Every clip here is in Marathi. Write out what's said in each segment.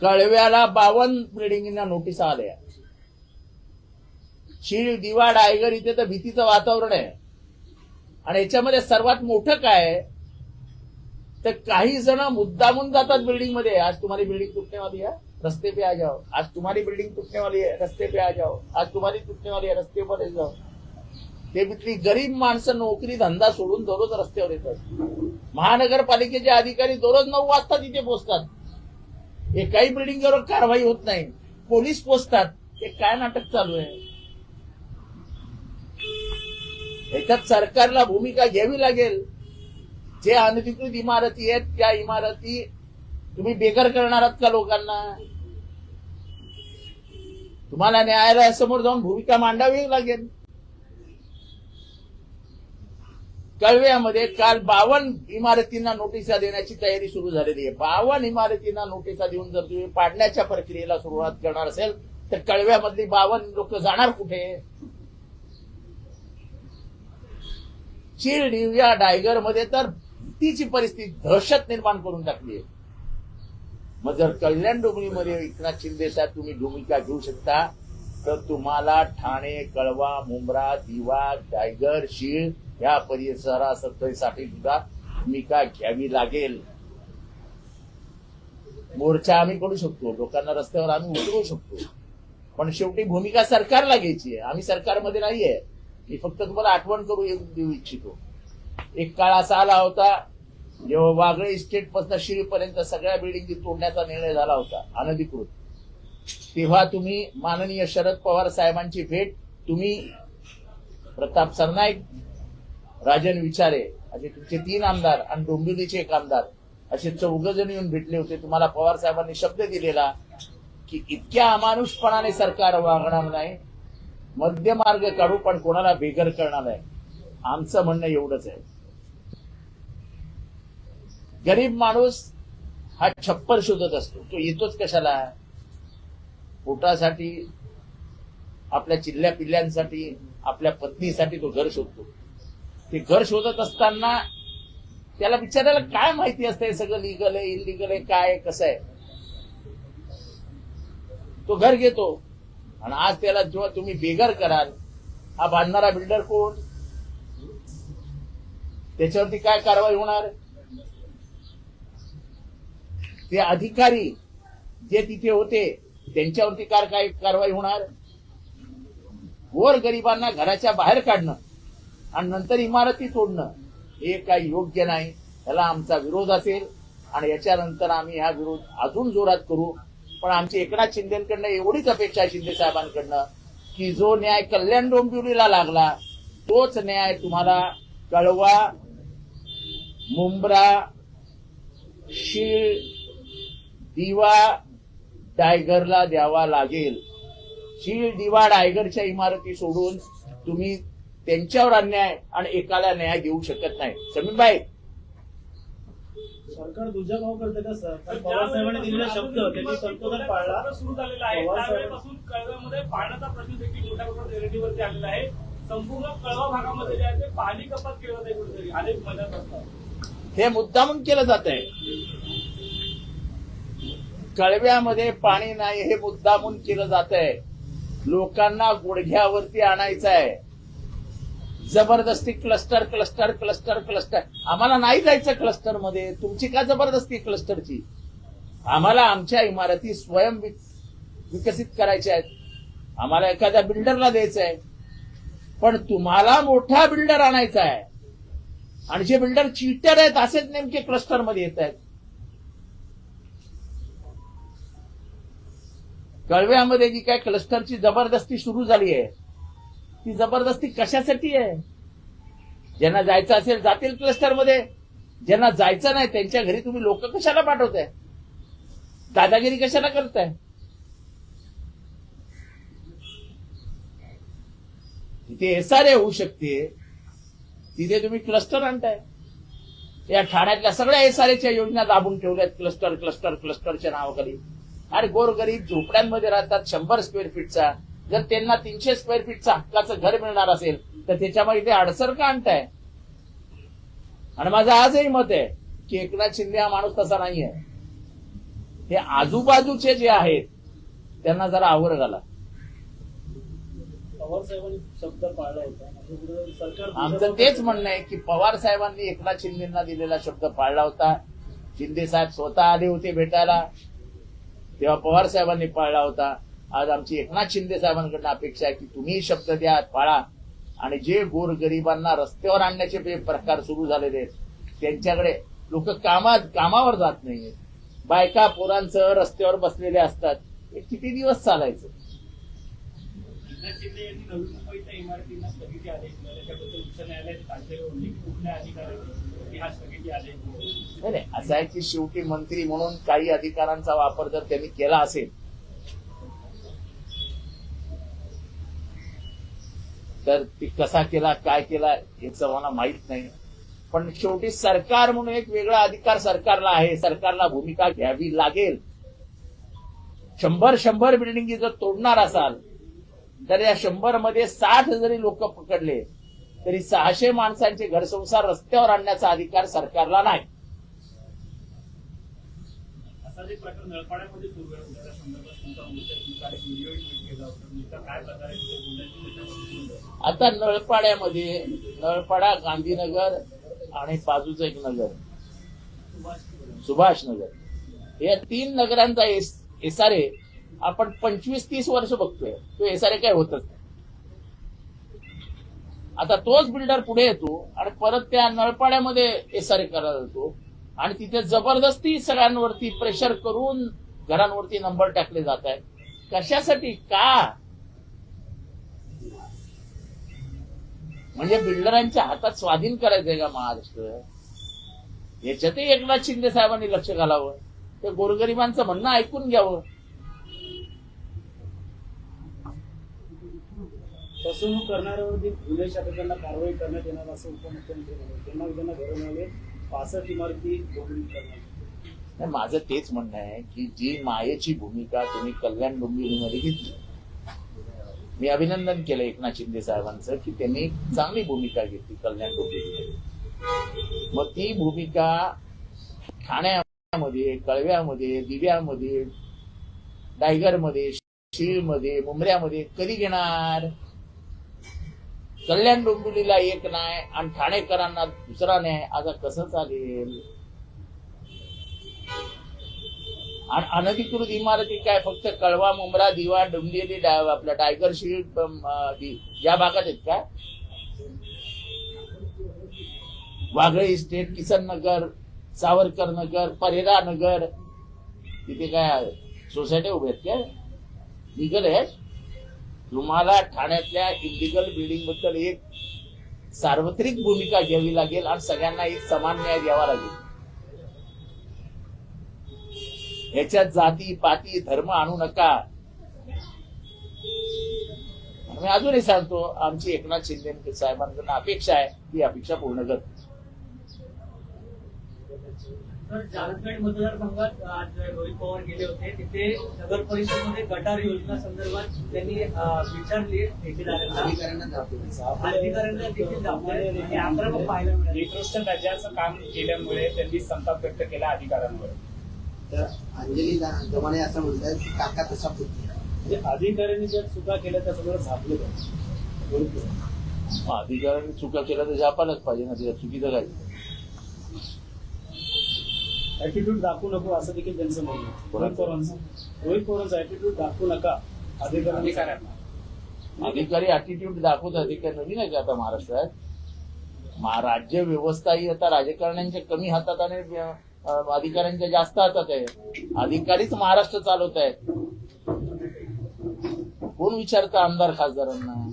कळव्याला 52 बिल्डिंगना नोटीस आल्या. शीळ, दिवा, डायगर इथे तर भीतीचं वातावरण आहे. आणि याच्यामध्ये सर्वात मोठं काय आहे, तर काही जण मुद्दामून जातात बिल्डिंग मध्ये. आज तुम्हारी बिल्डिंग टूटने वाली है, रस्ते पे आ जाओ. आज तुम्हारी बिल्डिंग टूटने वाली है, रस्ते पे आ जाओ. आज तुम्हारी टूटने वाली है, रस्ते पर आ जाओ. ते इथली गरीब माणसं नोकरी धंदा सोडून दररोज रस्त्यावर येतात. महानगरपालिकेचे अधिकारी दररोज 9 वाजता तिथे पोहोचतात. एकाही बिल्डिंगवर कारवाई होत नाही. पोलीस पोहोचतात. हे काय नाटक चालू आहे? याच्यात सरकारला भूमिका घ्यावी लागेल. जे अनधिकृत इमारती आहेत त्या इमारती तुम्ही बेघर करणार आहात का लोकांना? तुम्हाला न्यायालयासमोर जाऊन भूमिका मांडावी लागेल. कळव्यामध्ये काल 52 इमारतींना नोटिसा देण्याची तयारी सुरू झालेली आहे. 52 इमारतींना नोटिसा देऊन जर तुम्ही पाडण्याच्या प्रक्रियेला सुरुवात करणार असेल तर कळव्यामधली 52 लोक जाणार कुठे? चील, दिव्या, डायगर मध्ये तर भीतीची परिस्थिती, दहशत निर्माण करून टाकली आहे. मग जर कल्याण डोंबिवलीमध्ये एकनाथ शिंदे साहेब तुम्ही भूमिका घेऊ शकता तर तुम्हाला ठाणे, कळवा, मुंब्रा, दिवा, डायगर, शीळ या परिसरासाठी सुद्धा भूमिका घ्यावी लागेल. मोर्चा आम्ही करू शकतो, लोकांना रस्त्यावर आम्ही उतरवू शकतो, पण शेवटी भूमिका सरकारला घ्यायची आहे. आम्ही सरकारमध्ये नाहीये. मी फक्त तुम्हाला आठवण देऊ इच्छितो. एक काळ असा आला होता जेव्हा वागळे इस्टेट पासून शीळपर्यंत सगळ्या बिल्डिंगी तोडण्याचा निर्णय झाला होता अनधिकृत. तेव्हा तुम्ही माननीय शरद पवार साहेबांची भेट तुम्ही, प्रताप सरनाईक, राजन विचारे असे तुमचे 3 आमदार आणि डोंबिवलीचे 1 आमदार असे 4 जण येऊन भेटले होते. तुम्हाला पवार साहेबांनी शब्द दिलेला की इतक्या अमानुषपणाने सरकार वागणार नाही, मध्यमार्ग काढू, पण कोणाला बेघर करणार नाही. आमचं म्हणणं एवढंच आहे. गरीब माणूस हा छप्पर शोधत असतो. तो येतोच कशाला? पोटासाठी, आपल्या चिल्ल्या पिल्ल्यांसाठी, आपल्या पत्नीसाठी तो घर शोधतो. ते घर शोधत असताना त्याला बिचारायला काय माहिती असते सगळं लिगल आहे, इलिगल आहे, काय कसं आहे. तो घर घेतो आणि आज त्याला जेव्हा तुम्ही बेघर कराल, हा बांधणारा बिल्डर कोण? त्याच्यावरती काय कारवाई होणार? ते अधिकारी जे तिथे होते त्यांच्यावरती काय कारवाई होणार? गोर गरिबांना घराच्या बाहेर काढणं आणि नंतर इमारती तोडणं हे काही योग्य नाही. याला आमचा विरोध असेल आणि याच्यानंतर आम्ही हा विरोध अजून जोरात करू. पण आमची एकनाथ शिंदेकडनं एवढीच अपेक्षा आहे, शिंदे साहेबांकडनं, की जो न्याय कल्याण डोंबिवलीला लागला तोच न्याय तुम्हाला कळवा, मुंब्रा, शीळ, दिवा, डायगरला द्यावा लागेल. शीळ, दिवा, डायगरच्या इमारती सोडून तुम्ही त्यांच्यावर अन्याय आणि एकाला न्याय देऊ शकत नाही. समीरभाई, सरकार दुजाभाव करते का सर? पवार साहेबांनी दिलेला शब्द त्यांनी संतोलन पाळला. सुरू झालेला आहे. त्यावेळेपासून कळव्यामध्ये पाण्याचा प्रश्न देखील मोठ्या प्रमाणात रेल्वेवरती आलेला आहे. संपूर्ण कळवा भागामध्ये जे आहे ते पाणी कपात केलं जाते कुठेतरी अनेक महिन्यात असतात. हे मुद्दामून केलं जात आहे. कळव्यामध्ये पाणी नाही हे मुद्दामून केलं जात आहे. लोकांना गुडघ्यावरती आणायचं आहे. जबरदस्ती क्लस्टर क्लस्टर क्लस्टर क्लस्टर. आम्हाला नाही जायचं क्लस्टर मध्ये. तुमची का जबरदस्ती क्लस्टरची? आम्हाला आमच्या इमारती स्वयं विकसित करायच्या आहेत. आम्हाला एखाद्या बिल्डरला द्यायचं आहे, पण तुम्हाला मोठा बिल्डर आणायचा आहे. आणि जे बिल्डर चीटर आहेत असेच नेमके क्लस्टर मध्ये येत आहेत. कळव्यामध्ये जी काय क्लस्टरची जबरदस्ती सुरू झाली आहे ती जबरदस्ती कशासाठी आहे? ज्यांना जायचं असेल जातील क्लस्टरमध्ये, ज्यांना जायचं नाही त्यांच्या घरी तुम्ही लोक कशाला पाठवताय? दादागिरी कशाला करताय? तिथे एसआरए होऊ शकते, तिथे तुम्ही क्लस्टर आणताय. या ठाण्यातल्या सगळ्या एसआरएच्या योजना दाबून ठेवल्यात क्लस्टर क्लस्टर क्लस्टरच्या नावाखाली. अरे गोरगरीब झोपड्यांमध्ये राहतात 100 स्क्वेअर फीटचा. जर त्यांना 300 स्क्वेअर फीटचं हक्काचं घर मिळणार असेल तर त्याच्यामध्ये ते अडसर का आणताय? आणि माझं आजही मत आहे की एकनाथ शिंदे हा माणूस तसा नाहीये. हे आजूबाजूचे जे आहेत त्यांना जरा आवर घाला. पवार साहेबांनी शब्द पाळला होता म्हणजे कुठेतरी सरकार आमचं तेच म्हणणं आहे की पवार साहेबांनी एकनाथ शिंदेना दिलेला शब्द पाळला होता. शिंदे साहेब स्वतः आले होते भेटायला, तेव्हा पवार साहेबांनी पाळला होता. आज आमची एकनाथ शिंदे साहेबांकडून अपेक्षा आहे की तुम्ही शब्द द्या, पाळा, आणि जे गोरगरिबांना रस्त्यावर आणण्याचे जे प्रकार सुरू झालेले आहेत त्यांच्याकडे लोक कामावर जात नाहीये. बायका पोरांसह रस्त्यावर बसलेले असतात. हे किती दिवस चालायचं? एकनाथ शिंदे यांनी नवी मुंबईच्या इमारतींना स्थगिती आदेश दिला, त्याच्याबद्दल उच्च न्यायालयात तांत्रिक होते की कुठल्या अधिकाऱ्यांनी हा स्थगिती आदेश दिला? नाही, असं आहे की शेवटी मंत्री म्हणून काही अधिकारांचा वापर जर त्यांनी केला असेल तर ती कसा केला, काय केला याचं मला माहित नाही. पण शेवटी सरकार म्हणून एक वेगळा अधिकार सरकारला आहे. सरकारला भूमिका घ्यावी लागेल. 100 बिल्डिंगी जर तोडणार असाल तर या 100 मध्ये 60 जरी लोक पकडले तरी 600 माणसांचे घरसंसार रस्त्यावर आणण्याचा अधिकार सरकारला नाही. असा जे प्रकार नळपाड्यामध्ये सुरू आहे त्या संदर्भात तुमचा मोर्चा एक व्हिडिओ केला होता. तुमचा काय प्रकार आहे तिथे बोलण्याची त्याच्याबद्दल? आता नळपाडा, गांधीनगर आणि बाजूचं एक नगर सुभाष नगर, या 3 नगरांचा एसआरए आपण 25-30 वर्ष बघतोय. तो एसआरए काय होतच नाही. आता तोच बिल्डर पुढे येतो आणि परत त्या नळपाड्यामध्ये एसआरए करायला जातो आणि तिथे जबरदस्ती सगळ्यांवरती प्रेशर करून घरांवरती नंबर टाकले जात आहेत. कशासाठी? का? म्हणजे बिल्डरांच्या हातात स्वाधीन करायचंय का महाराष्ट्र? याच्यातही एकनाथ शिंदे साहेबांनी लक्ष घालावं. ते गोरगरिबांचं म्हणणं ऐकून घ्यावं. फसवणूक करणाऱ्यावरती गुन्हे शाखेकडनं कारवाई करण्यात येणार असं उपमुख्यमंत्री म्हणाले. त्यांना घरं मिळाले 65 इमारती डोंबिवलीत करण्यात. नाही, माझं तेच म्हणणं आहे की जी मायेची भूमिका तुम्ही कल्याण डोंबिवलीमध्ये घेतली, मी अभिनंदन केलं एकनाथ शिंदे साहेबांचं की त्यांनी चांगली भूमिका घेतली कल्याण डोंबिवलीमध्ये. मग ती भूमिका ठाण्यामध्ये, कळव्यामध्ये, दिव्यामध्ये, डायगरमध्ये, शीळमध्ये, मुंबऱ्यामध्ये कधी घेणार? कल्याण डोंबिवलीला एक नाही आणि ठाणेकरांना दुसरा नाही. आता कसं चालेल? आणि अनधिकृत इमारती काय फक्त कळवा, मुंब्रा, दिवा, डोंबिवली, आपल्या टायगर शील्ड या भागात आहेत का? वाघळे इस्टेट, किसन नगर, सावरकर नगर, परेरा नगर, तिथे काय सोसायटी उभे आहेत काय? लिगल आहे? तुम्हाला ठाण्यातल्या इलिगल बिल्डिंग बद्दल एक सार्वत्रिक भूमिका घ्यावी लागेल आणि सगळ्यांना एक समान न्याय द्यावा लागेल. ह्याच्यात जाती पाती धर्म आणू नका. मी अजूनही सांगतो, आमची एकनाथ शिंदे साहेबांकडून अपेक्षा आहे, ती अपेक्षा पूर्ण कर. जालखेड मतदारसंघात आज रोहित पवार गेले होते. तिथे नगर परिषदेमध्ये गटार योजना संदर्भात त्यांनी विचारली अधिकाऱ्यांना देखील दाखवले आणि आक्रमक पाहायला मिळाले. निकृष्ट दर्जाचं काम केल्यामुळे त्यांनी संताप व्यक्त केला अधिकाऱ्यांवर. तर अंजली दमाने असं म्हणतात की काका तसा पुतणी. म्हणजे अधिकाऱ्यांनी ज्या चुका केल्या त्या सगळं झापलं जातं. अधिकाऱ्यांनी चुका केल्या तर झापायलाच पाहिजे ना. त्याच्या चुकीचं काय? ऍटिट्यूड दाखवू नको असं देखील त्यांचं म्हणणं. रोहित पवारांचा ऍटिट्यूड दाखवू नका अधिकाऱ्यांना. अधिकारी ऍटिट्यूड दाखवतात. हे काय नवीन आहे का आता महाराष्ट्रात? राज्य व्यवस्था ही आता राजकारण्यांच्या कमी हातात आणि अधिकाऱ्यांच्या जास्त हातात आहे. अधिकारीच महाराष्ट्र चालवत आहेत. कोण विचारतं आमदार खासदारांना?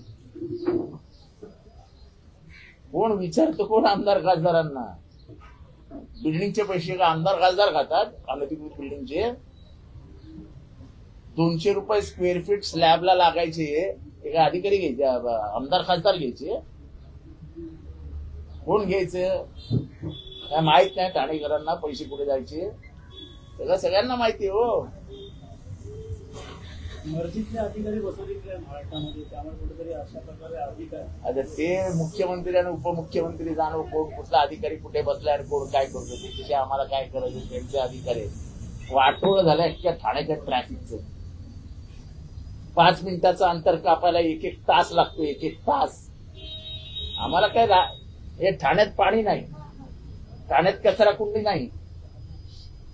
कोण विचारतं? कोण आमदार खासदारांना? बिल्डिंगचे पैसे का आमदार खासदार खातात? अनधिकृत बिल्डिंगचे 200 रुपये स्क्वेअर फीट स्लॅबला लागायचे, एका अधिकारी घ्यायचे, आमदार खासदार घ्यायचे? कोण घ्यायचं? काय माहित नाही ठाणेकरांना पैसे कुठे जायचे? सगळ्यांना माहिती आहे हो. मर्जीतले अधिकारी बसवले महाराष्ट्रामध्ये, त्यामुळे कुठेतरी अशा प्रकारे अधिकारी. आता ते मुख्यमंत्री आणि उपमुख्यमंत्री जाणव कोण कुठला अधिकारी कुठे बसलाय आणि कोण काय करतो त्याच्याशी आम्हाला काय करायचं? त्यांचे अधिकारी आहेत. वाटोळ झालं अख्ख्या ठाण्याच्या ट्रॅफिकचं. 5 मिनिटाचं अंतर कापायला 1-1 तास लागतो, 1-1 तास. आम्हाला काय हे ठाण्यात पाणी नाही, ठाण्यात कचरा कुंडी नाही,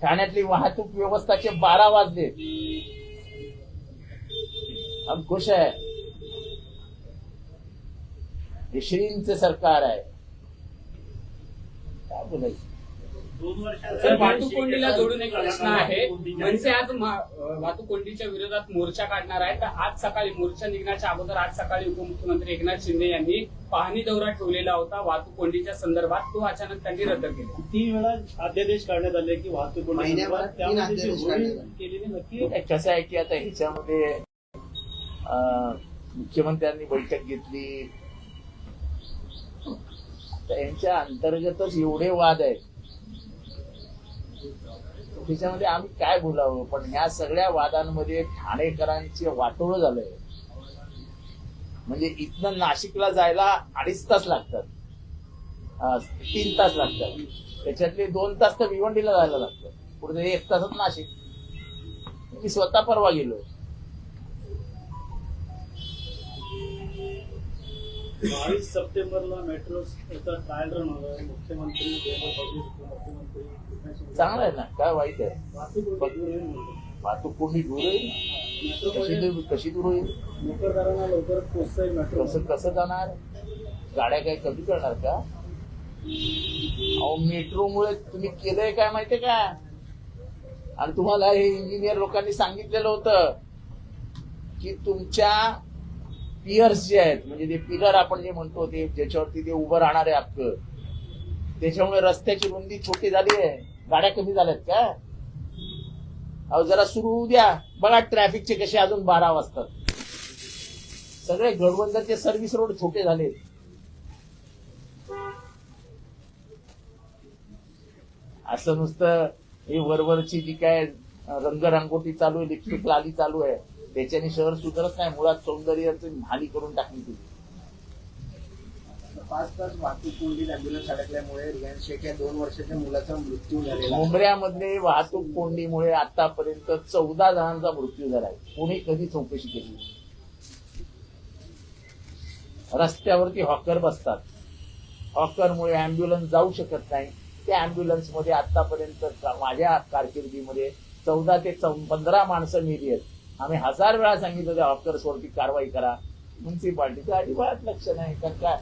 ठाण्यातली वाहतूक व्यवस्थाचे 12 वाजले. हम खुश आहे. हे श्रींचं सरकार आहे. काय बोलायचं. 2 वर्षात तर वाहतूक कोंडीला जोडून एक प्रश्न आहे. मनसे आज वाहतूक कोंडीच्या विरोधात मोर्चा काढणार आहे. तर आज सकाळी मोर्चा निघण्याच्या अगोदर आज सकाळी उपमुख्यमंत्री एकनाथ शिंदे यांनी पाहणी दौरा ठेवलेला होता वाहतूक कोंडीच्या संदर्भात. तो अचानक त्यांनी रद्द केला. 3 वेळा अध्यादेश काढण्यात आले की वाहतूक कोंडी महिन्याभरात संदर्भात. त्यामध्ये 3 अध्यादेश जी होळी काढण्यात आले. केलेली नक्की कसं आहे की आता ह्याच्यामध्ये मुख्यमंत्र्यांनी बैठक घेतली, तर यांच्या अंतर्गतच एवढे वाद आहेत, त्याच्यामध्ये आम्ही काय बोलावं. पण ह्या सगळ्या वादांमध्ये ठाणेकरांचे वाटोळ झालंय. म्हणजे इथनं नाशिकला जायला 2.5 तास लागतात, 3 तास लागतात. त्याच्यातले 2 तास तर भिवंडीला जायला लागतात, पुढे 1 तासात नाशिक. मी स्वतः परवा गेलो. 22 सप्टेंबरला मेट्रो ट्रायल रन होणार आहे. मुख्यमंत्री देवेंद्र फडणवीस, उपमुख्यमंत्री एकनाथ शिंदे. चांगलं आहे ना, काय वाईट आहे. वाहतूक कोंडी दूर होईल म्हणतो. वाहतूक कोंडी दूर होईल. कशी दूर होईल. नोकरदारांना लवकरच पोहोचता येईल मेट्रो. कसं जाणार. गाड्या काही कमी करणार का. अहो मेट्रोमुळे तुम्ही केलंय काय माहितीये का. आणि तुम्हाला हे इंजिनियर लोकांनी सांगितलेलं होतं की तुमच्या पियर्स जे आहेत, म्हणजे ते पिलर आपण जे म्हणतो, ते ज्याच्यावरती ते उभं राहणार आहे अख्खं, त्याच्यामुळे रस्त्याची रुंदी छोटी झाली आहे, गाड्या कमी झाल्यात का. अहो जरा सुरू होऊ द्या, बघा ट्रॅफिकचे कसे अजून 12 वाजतात. सगळे गडबंदरचे सर्व्हिस रोड छोटे झाले. असं नुसतं ही वरवरची जी काय रंगरंगोटी चालू आहे, लिपस्टिक लाली चालू आहे, त्याच्याने शहर सुधारत नाही. मुळात सौंदर्याची हानी करून टाकली तुम्ही. 5 तास वाहतूक कोंडीत अँब्युलन्स अडकल्यामुळे रियान शेख या 2 वर्षाच्या मुलाचा मृत्यू झालेला आहे. मुंबऱ्यामध्ये वाहतूक कोंडीमुळे आतापर्यंत 14 जणांचा मृत्यू झालाय. कोणी कधी चौकशी केली. रस्त्यावरती हॉकर बसतात, हॉकरमुळे अँब्युलन्स जाऊ शकत नाही. त्या अँब्युलन्स मध्ये आतापर्यंत माझ्या कारकिर्दीमध्ये 14 ते 15 माणसं मेली आहेत. आम्ही 1000 वेळा सांगितलं त्या हॉकर्सवरती कारवाई करा. म्युन्सिपाल्टीचं अजिबात लक्ष नाही. कारण काय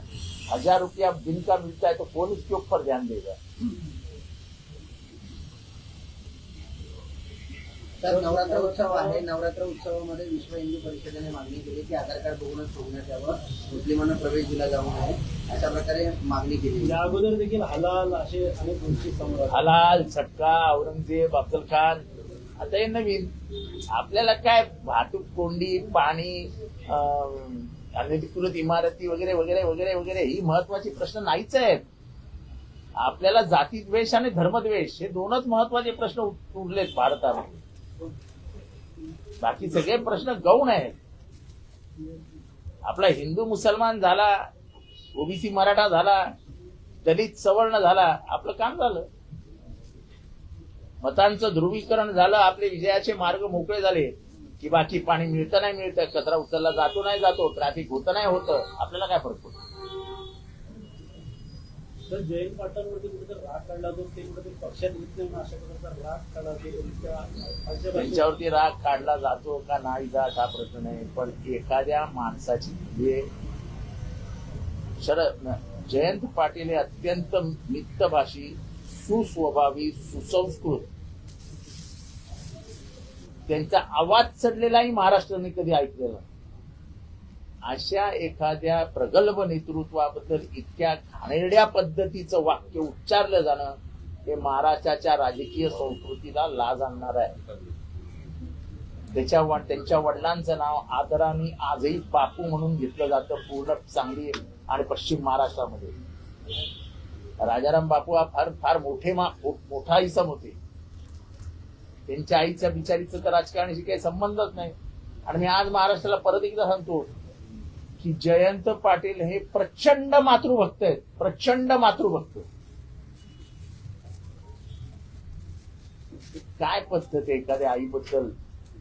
1000 रुपया बिल का मिळता है तो कौन इसके ऊपर ध्यान देगा. तर नवरात्र उत्सव आहे. नवरात्र उत्सवामध्ये विश्व हिंदू परिषदेने मागणी केली की आधार कार्ड बघूनच सोडण्यात यावं, मुस्लिमांना प्रवेश दिला जाऊ नये, अशा प्रकारे मागणी केली. या अगोदर देखील हलाल असे अनेक गोष्टी समोर आल्या. हलाल, छटका, औरंगजेब, अफजल खान, आता हे नवीन. आपल्याला काय वाहतूक कोंडी, पाणी, अनधिकृत इमारती वगैरे वगैरे वगैरे वगैरे ही महत्वाची प्रश्न नाहीच आहेत. आपल्याला जातीद्वेष आणि धर्मद्वेष हे 2च महत्वाचे प्रश्न उरलेत भारतामध्ये. बाकी सगळे प्रश्न गौण आहेत. आपला हिंदू मुसलमान झाला, ओबीसी मराठा झाला, दलित सवर्ण झाला, आपलं काम झालं. मतांचं ध्रुवीकरण झालं, आपले विजयाचे मार्ग मोकळे झाले. की बाकी पाणी मिळतं नाही मिळतं, कचरा उचलला जातो नाही जातो, ट्रॅफिक होतं नाही होतं, आपल्याला काय फरक पडतो. तर जयंत पाटलांवरती कुठेतरी राग काढला जातो, ते कुठेतरी पक्षात येत नाही म्हणून अशा प्रकारचा राग काढला जातो. त्यांच्यावरती राग काढला जातो का नाही जात हा प्रश्न नाही. पण एखाद्या माणसाची म्हणजे जयंत पाटील हे अत्यंत मितभाषी, सुस्वभावी, सुसंस्कृत, त्यांचा आवाज चढलेलाही महाराष्ट्राने कधी ऐकलेला. अशा एखाद्या प्रगल्भ नेतृत्वाबद्दल इतक्या घाणेरड्या पद्धतीचं वाक्य उच्चारलं जाणं हे महाराष्ट्राच्या राजकीय संस्कृतीला लाज आणणार आहे. त्यांच्या वडिलांचं नाव आदराने आजही बापू म्हणून घेतलं जातं पूर्ण सांगली आणि पश्चिम महाराष्ट्रामध्ये. राजाराम बापू हा फार फार मोठा इसम होते. त्यांच्या आईच्या बिचारीचं तर राजकारणाशी काही संबंधच नाही. आणि मी आज महाराष्ट्राला परत एकदा सांगतो की जयंत पाटील हे प्रचंड मातृभक्त आहेत, प्रचंड मातृभक्त. काय पद्धत आहे एखाद्या आईबद्दल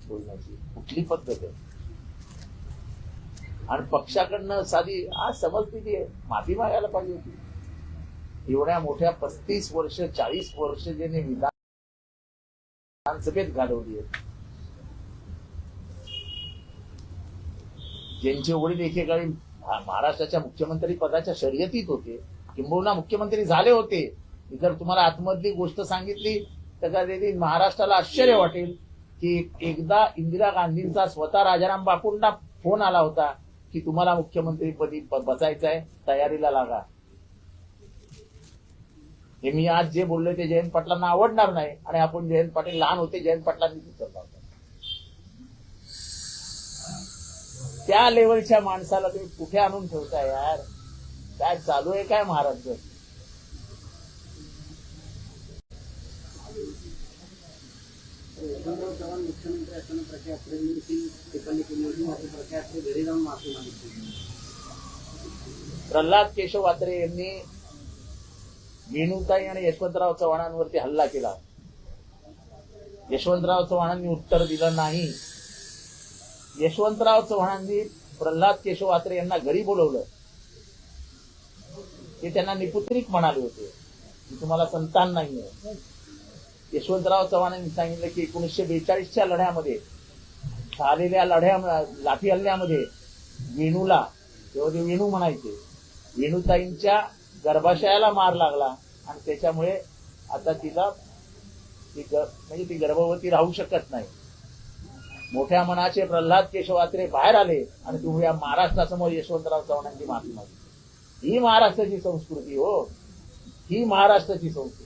बोलण्याची? कुठली पद्धत आहे? आणि पक्षाकडनं साधी आज समजलेली आहे, माफी मागायला पाहिजे होती. एवढ्या मोठ्या 35 वर्ष 40 वर्ष ज्याने विधानसभेत घालवली आहे, ज्यांचे वडील एकेकाळी महाराष्ट्राच्या मुख्यमंत्री पदाच्या शर्यतीत होते, किंबहुना मुख्यमंत्री झाले होते. जर तुम्हाला आतमधली गोष्ट सांगितली तर कधी महाराष्ट्राला आश्चर्य वाटेल की एकदा इंदिरा गांधींचा स्वतः राजाराम बापूंना फोन आला होता की तुम्हाला मुख्यमंत्रीपदी बसायचं आहे, तयारीला लागा. हे मी आज जे बोललोय ते जयंत पाटलांना आवडणार नाही, आणि आपण जयंत पाटील लहान होते, जयंत पाटलांनी सुचवलं होतं. त्या लेवलच्या माणसाला तुम्ही कुठे आणून ठेवताय यार? काय चालू आहे काय महाराष्ट्र? यशवंतराव चव्हाण मुख्यमंत्री असताना प्रख्या अत्रेंनी टिप्पणी केली होती, मात्र प्रख्या अत्रे घरी जाऊन माफी मागितली. प्रल्हाद केशव वात्रे यांनी वेणुताई आणि यशवंतराव चव्हाणांवरती हल्ला केला. यशवंतराव चव्हाणांनी उत्तर दिलं नाही. यशवंतराव चव्हाणांनी प्रल्हाद केशव वात्रे यांना घरी बोलवलं. ते त्यांना निपुत्रिक म्हणाले होते की तुम्हाला संतान नाहीये. यशवंतराव चव्हाणांनी सांगितलं की 1942च्या लढ्यामध्ये झालेल्या लाठी हल्ल्यामध्ये वेणूला, तेव्हा ते वेणू म्हणायचे, वेणुताईंच्या गर्भाशयाला मार लागला आणि त्याच्यामुळे आता तिला म्हणजे ती गर्भवती राहू शकत नाही. मोठ्या मनाचे प्रल्हाद केशव वात्रे बाहेर आले आणि तुम्ही या महाराष्ट्रासमोर यशवंतराव चव्हाणांची माफी मागितली. ही महाराष्ट्राची संस्कृती हो, ही महाराष्ट्राची संस्कृती.